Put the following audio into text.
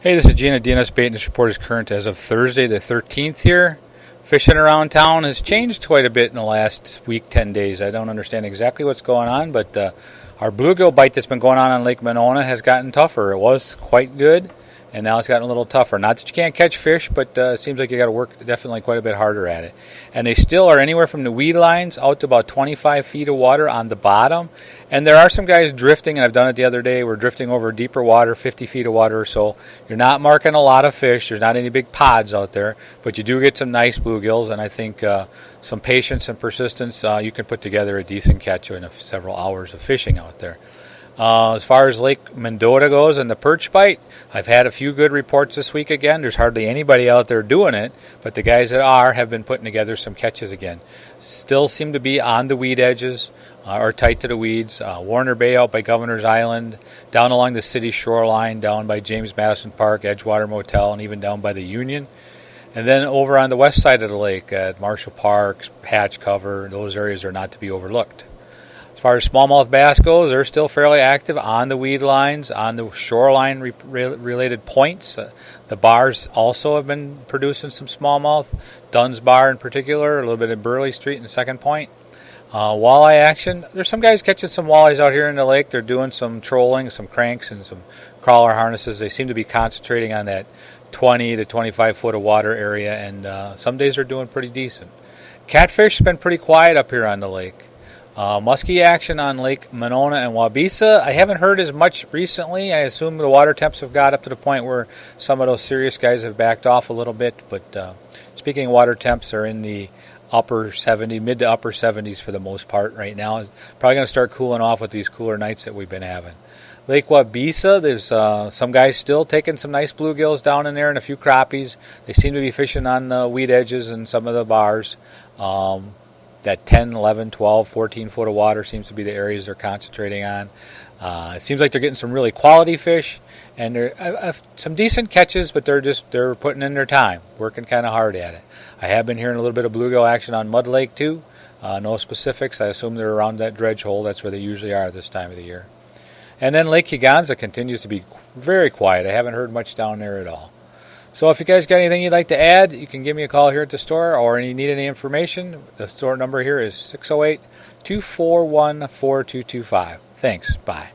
Hey, this is Gina. DNS Bait News Report is current as of Thursday the 13th here. Fishing around town has changed quite a bit in the last week, 10 days. I don't understand exactly what's going on, but our bluegill bite that's been going on Lake Monona has gotten tougher. It was quite good, and now it's gotten a little tougher. Not that you can't catch fish, but it seems like you got to work definitely quite a bit harder at it. And they still are anywhere from the weed lines out to about 25 feet of water on the bottom. And there are some guys drifting, and I've done it the other day. We're drifting over deeper water, 50 feet of water or so. You're not marking a lot of fish. There's not any big pods out there, but you do get some nice bluegills, and I think some patience and persistence, you can put together a decent catch in several hours of fishing out there. As far as Lake Mendota goes and the perch bite, I've had a few good reports this week again. There's hardly anybody out there doing it, but the guys that are have been putting together some catches again. Still seem to be on the weed edges or tight to the weeds. Warner Bay out by Governor's Island, down along the city shoreline, down by James Madison Park, Edgewater Motel, and even down by the Union. And then over on the west side of the lake at Marshall Park, Patch Cover, those areas are not to be overlooked. As far as smallmouth bass goes, they're still fairly active on the weed lines, on the shoreline related points. The bars also have been producing some smallmouth. Dunn's Bar in particular, a little bit of Burley Street in the second point. Walleye action. There's some guys catching some walleyes out here in the lake. They're doing some trolling, some cranks, and some crawler harnesses. They seem to be concentrating on that 20 to 25 foot of water area, and some days they're doing pretty decent. Catfish has been pretty quiet up here on the lake. Muskie action on Lake Monona and Waubesa. I haven't heard as much recently. I assume the water temps have got up to the point where some of those serious guys have backed off a little bit. But speaking of water temps, are in the upper 70, mid to upper 70s for the most part right now. It's probably going to start cooling off with these cooler nights that we've been having. Lake Waubesa, there's some guys still taking some nice bluegills down in there and a few crappies. They seem to be fishing on the weed edges and some of the bars. That 10, 11, 12, 14 foot of water seems to be the areas they're concentrating on. It seems like they're getting some really quality fish, and they're some decent catches, but they're putting in their time, working kind of hard at it. I have been hearing a little bit of bluegill action on Mud Lake too. No specifics. I assume they're around that dredge hole. That's where they usually are this time of the year. And then Lake Higanza continues to be very quiet. I haven't heard much down there at all. So if you guys got anything you'd like to add, you can give me a call here at the store, or you need any information. The store number here is 608-241-4225. Thanks. Bye.